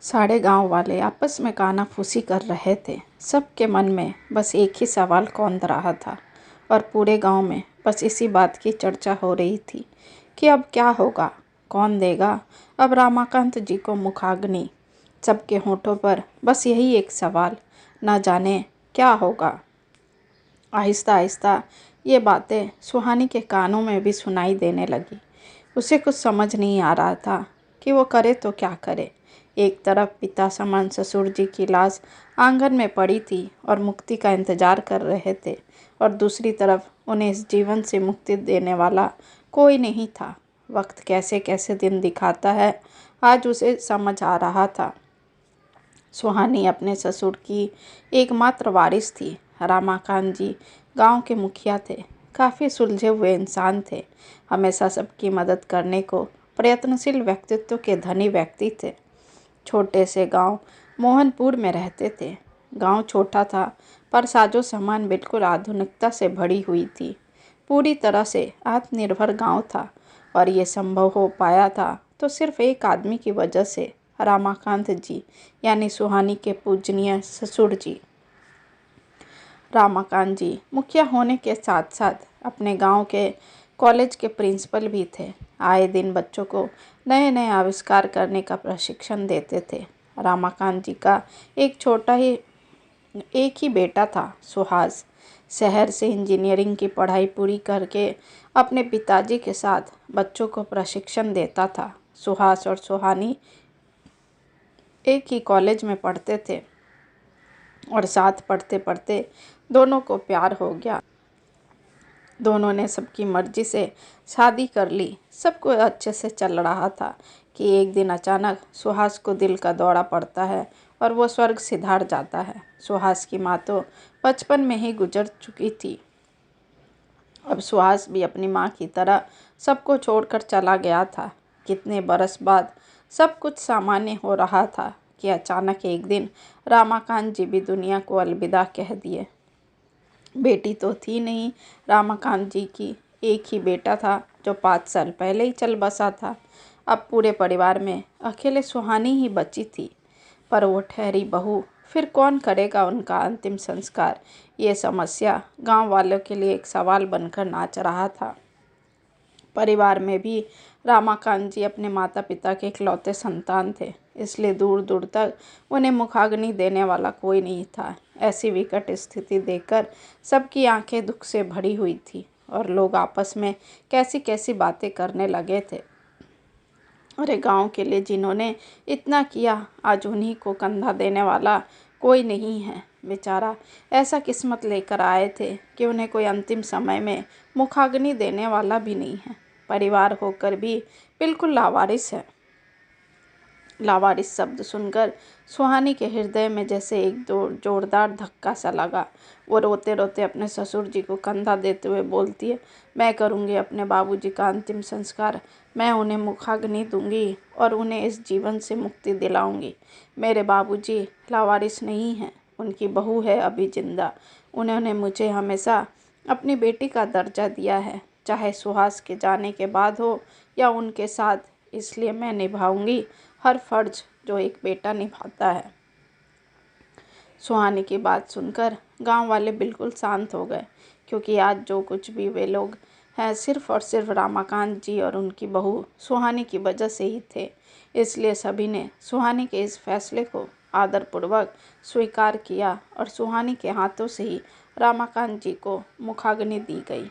सारे गांव वाले आपस में कानाफूसी कर रहे थे। सबके मन में बस एक ही सवाल कौंध रहा था और पूरे गांव में बस इसी बात की चर्चा हो रही थी कि अब क्या होगा, कौन देगा अब रमाकांत जी को मुखाग्नि। सबके होठों पर बस यही एक सवाल, न जाने क्या होगा। आहिस्ता आहिस्ता ये बातें सुहानी के कानों में भी सुनाई देने लगी। उसे कुछ समझ नहीं आ रहा था कि वो करे तो क्या करे। एक तरफ पिता समान ससुर जी की लाश आंगन में पड़ी थी और मुक्ति का इंतजार कर रहे थे, और दूसरी तरफ उन्हें इस जीवन से मुक्ति देने वाला कोई नहीं था। वक्त कैसे कैसे दिन दिखाता है, आज उसे समझ आ रहा था। सुहानी अपने ससुर की एकमात्र वारिस थी। रमाकांत जी गांव के मुखिया थे, काफ़ी सुलझे हुए इंसान थे, हमेशा सबकी मदद करने को प्रयत्नशील व्यक्तित्व के धनी व्यक्ति थे। छोटे से गांव मोहनपुर में रहते थे। गांव छोटा था पर साजो सामान बिल्कुल आधुनिकता से भरी हुई थी। पूरी तरह से आत्मनिर्भर गांव था, और ये संभव हो पाया था तो सिर्फ एक आदमी की वजह से, रमाकांत जी यानी सुहानी के पूजनीय ससुर जी। रमाकांत जी मुखिया होने के साथ साथ अपने गांव के कॉलेज के प्रिंसिपल भी थे। आए दिन बच्चों को नए नए आविष्कार करने का प्रशिक्षण देते थे। रमाकांत जी का एक ही बेटा था, सुहास। शहर से इंजीनियरिंग की पढ़ाई पूरी करके अपने पिताजी के साथ बच्चों को प्रशिक्षण देता था। सुहास और सुहानी एक ही कॉलेज में पढ़ते थे और साथ पढ़ते पढ़ते दोनों को प्यार हो गया। दोनों ने सबकी मर्जी से शादी कर ली। सब कुछ अच्छे से चल रहा था कि एक दिन अचानक सुहास को दिल का दौरा पड़ता है और वो स्वर्ग सिधार जाता है। सुहास की माँ तो बचपन में ही गुजर चुकी थी। अब सुहास भी अपनी माँ की तरह सबको छोड़कर चला गया था। कितने बरस बाद सब कुछ सामान्य हो रहा था कि अचानक एक दिन रमाकांत जी भी दुनिया को अलविदा कह दिए। बेटी तो थी नहीं रमाकांत जी की, एक ही बेटा था जो 5 साल पहले ही चल बसा था। अब पूरे परिवार में अकेले सुहानी ही बची थी, पर वो ठहरी बहू, फिर कौन करेगा उनका अंतिम संस्कार। ये समस्या गांव वालों के लिए एक सवाल बनकर नाच रहा था। परिवार में भी रमाकांत जी अपने माता पिता के इकलौते संतान थे, इसलिए दूर दूर तक उन्हें मुखाग्नि देने वाला कोई नहीं था। ऐसी विकट स्थिति देखकर सबकी आंखें दुख से भरी हुई थी और लोग आपस में कैसी कैसी बातें करने लगे थे। अरे, गांव के लिए जिन्होंने इतना किया, आज उन्हीं को कंधा देने वाला कोई नहीं है। बेचारा ऐसा किस्मत लेकर आए थे कि उन्हें कोई अंतिम समय में मुखाग्नि देने वाला भी नहीं है। परिवार होकर भी बिल्कुल लावारिस है। लावारिस शब्द सुनकर सुहानी के हृदय में जैसे एक जोरदार धक्का सा लगा। वो रोते रोते अपने ससुर जी को कंधा देते हुए बोलती है, मैं करूँगी अपने बाबूजी का अंतिम संस्कार। मैं उन्हें मुखाग्नि दूंगी और उन्हें इस जीवन से मुक्ति दिलाऊंगी। मेरे बाबूजी लावारिस नहीं हैं, उनकी बहू है अभी जिंदा। उन्होंने मुझे हमेशा अपनी बेटी का दर्जा दिया है, चाहे सुहास के जाने के बाद हो या उनके साथ, इसलिए मैं निभाऊंगी हर फर्ज जो एक बेटा निभाता है। सुहानी की बात सुनकर गांव वाले बिल्कुल शांत हो गए, क्योंकि आज जो कुछ भी वे लोग हैं सिर्फ और सिर्फ रमाकांत जी और उनकी बहू सुहानी की वजह से ही थे। इसलिए सभी ने सुहानी के इस फैसले को आदरपूर्वक स्वीकार किया और सुहानी के हाथों से ही रमाकांत जी को मुखाग्नि दी गई।